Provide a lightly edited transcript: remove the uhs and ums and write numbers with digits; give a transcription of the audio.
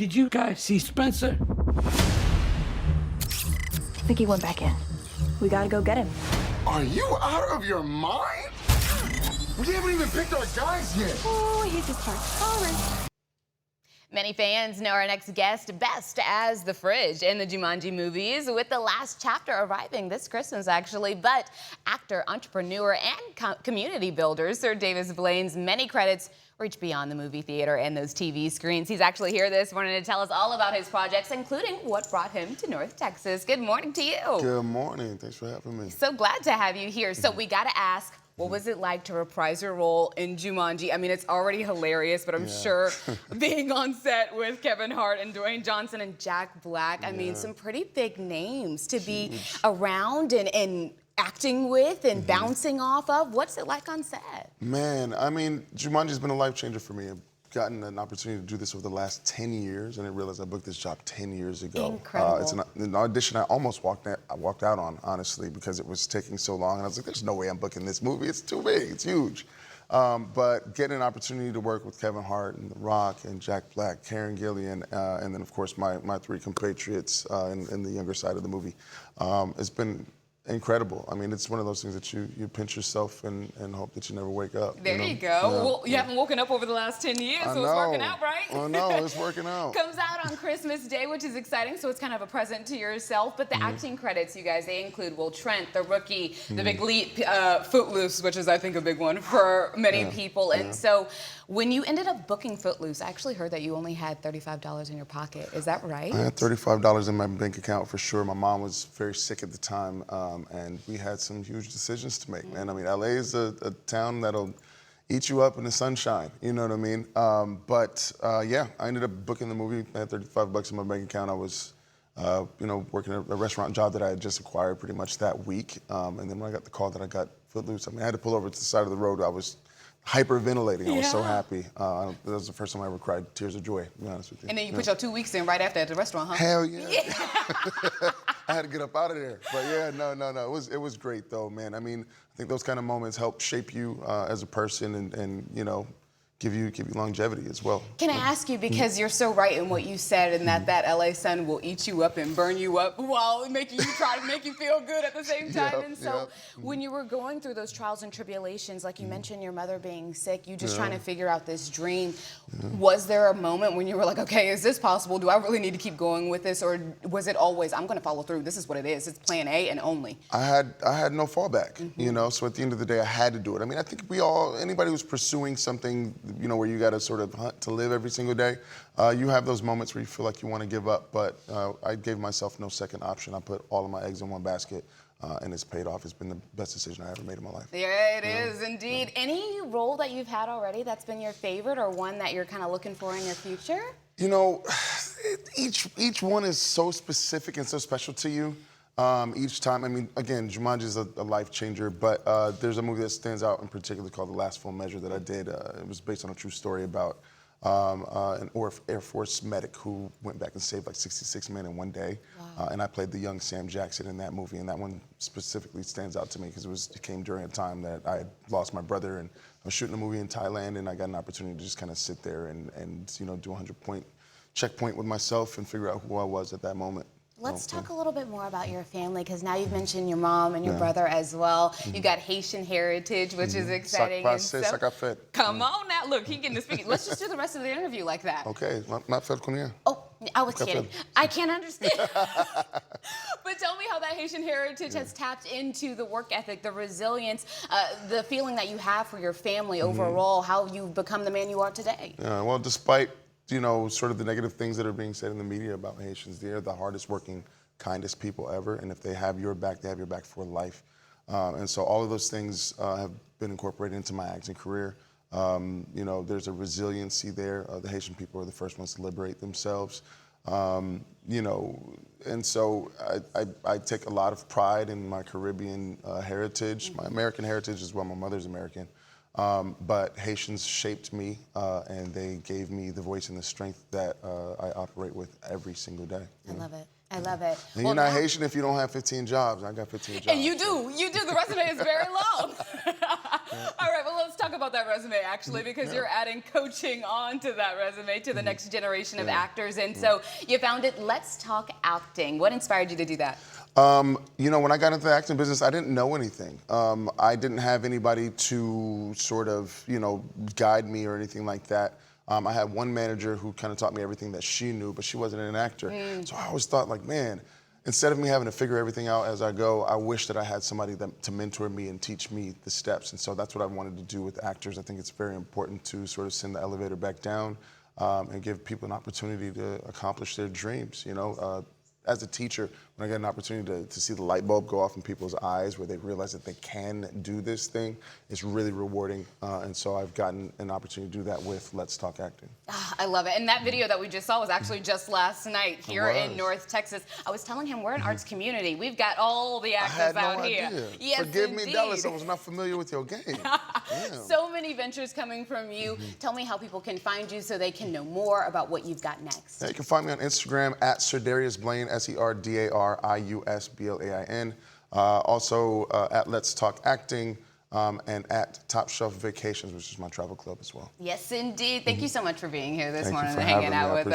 did you guys see Spencer? I think he went back in. We gotta go get him. Are you out of your mind? We haven't even picked our guys yet. Oh, he's just part. All right. Many fans know our next guest best as the Fridge in the Jumanji movies, with the last chapter arriving this Christmas, actually. But actor, entrepreneur, and community builder Ser Darius Blain's many credits reach beyond the movie theater and those TV screens. He's actually here this morning to tell us all about his projects, including what brought him to North Texas. Good morning to you. Good morning. Thanks for having me. So glad to have you here. So we got to ask, what was it like to reprise your role in Jumanji? I mean, it's already hilarious, but I'm sure being on set with Kevin Hart and Dwayne Johnson and Jack Black, I mean, some pretty big names to be around and acting with and bouncing off of. What's it like on set? Man, I mean, Jumanji's been a life changer for me. I've gotten an opportunity to do this over the last 10 years. I didn't realize I booked this job 10 years ago. Incredible. It's an audition I almost walked out on, honestly, because it was taking so long. And I was like, there's no way I'm booking this movie. It's too big. It's huge. But getting an opportunity to work with Kevin Hart and The Rock and Jack Black, Karen Gillian, and then, of course, my three compatriots in the younger side of the movie, it's been incredible. I mean, it's one of those things that you pinch yourself and hope that you never wake up. There you go. Well, you haven't woken up over the last 10 years, so it's working out, right? I know, it's working out. Comes out on Christmas Day, which is exciting, so it's kind of a present to yourself. But the acting credits, you guys, they include, well, Trent, The Rookie, The Big Leap, Footloose, which is, I think, a big one for many people. And so when you ended up booking Footloose, I actually heard that you only had $35 in your pocket. Is that right? I had $35 in my bank account for sure. My mom was very sick at the time, and we had some huge decisions to make, man. I mean, LA is a town that'll eat you up in the sunshine, you know what I mean? Yeah, I ended up booking the movie. I had $35 in my bank account. I was, working at a restaurant job that I had just acquired pretty much that week. And then when I got the call that I got Footloose, I mean, I had to pull over to the side of the road. I was hyperventilating. I was so happy. That was the first time I ever cried tears of joy, to be honest with you. And then you put your 2 weeks in right after at the restaurant, huh? Hell yeah. I had to get up out of there. But yeah, no. It was great though, man. I mean, I think those kind of moments help shape you as a person and give you longevity as well. Can I ask you, because you're so right in what you said, and that LA sun will eat you up and burn you up while making you try to make you feel good at the same time. And so when you were going through those trials and tribulations, like you mentioned your mother being sick, you just trying to figure out this dream, was there a moment when you were like, okay, is this possible? Do I really need to keep going with this? Or was it always, I'm gonna follow through, this is what it is, it's plan A and only? I had no fallback, so at the end of the day, I had to do it. I mean, I think anybody who's pursuing something, where you got to sort of hunt to live every single day, you have those moments where you feel like you want to give up, but I gave myself no second option. I put all of my eggs in one basket, and it's paid off. It's been the best decision I ever made in my life. Yeah, it is indeed. Any role that you've had already that's been your favorite, or one that you're kind of looking for in your future? Each one is so specific and so special to you. Each time, I mean, again, Jumanji is a life changer, but there's a movie that stands out in particular called The Last Full Measure that I did. It was based on a true story about an Air Force medic who went back and saved like 66 men in one day. Wow. And I played the young Sam Jackson in that movie, and that one specifically stands out to me because it came during a time that I had lost my brother, and I was shooting a movie in Thailand, and I got an opportunity to just kind of sit there and do a 100-point checkpoint with myself and figure out who I was at that moment. Let's talk a little bit more about your family, because now you've mentioned your mom and your brother as well. You got Haitian heritage, which is exciting. Come on now, look, he getting to speak. Let's just do the rest of the interview like that. Okay, not fait combien? Oh, I was kidding. I can't understand. But tell me how that Haitian heritage has tapped into the work ethic, the resilience, the feeling that you have for your family overall, how you've become the man you are today. Yeah, well, despite sort of the negative things that are being said in the media about Haitians, they're the hardest working, kindest people ever. And if they have your back, they have your back for life. And so all of those things have been incorporated into my acting career. There's a resiliency there. The Haitian people are the first ones to liberate themselves. And so I take a lot of pride in my Caribbean heritage, my American heritage as well. My mother's American. But Haitians shaped me, and they gave me the voice and the strength that I operate with every single day. I love it. I love it. And you're not Haitian if you don't have 15 jobs. I got 15 jobs. And you do. The resume is very long. All right, well, let's talk talk about that resume, actually, because you're adding coaching onto that resume to the next generation of actors. And so you founded Let's Talk Acting. What inspired you to do that? You know, when I got into the acting business, I didn't know anything. I didn't have anybody to sort of, you know, guide me or anything like that. I had one manager who kind of taught me everything that she knew, but she wasn't an actor. So I always thought, like, man, instead of me having to figure everything out as I go, I wish that I had somebody to mentor me and teach me the steps. And so that's what I wanted to do with actors. I think it's very important to sort of send the elevator back down and give people an opportunity to accomplish their dreams, you know. As a teacher, when I get an opportunity to see the light bulb go off in people's eyes where they realize that they can do this thing, it's really rewarding. And so I've gotten an opportunity to do that with Let's Talk Acting. I love it. And that video that we just saw was actually just last night here in North Texas. I was telling him we're an arts community. We've got all the actors out here. Idea. Yes, Forgive indeed. me, Dallas, I was not familiar with your game. So many ventures coming from you. Tell me how people can find you so they can know more about what you've got next. Yeah, you can find me on Instagram at Ser Darius Blain, SerDariusBlain. Also at Let's Talk Acting and at Top Shelf Vacations, which is my travel club as well. Yes, indeed. Thank you so much for being here this Thank you morning for and hanging having me. out I with us.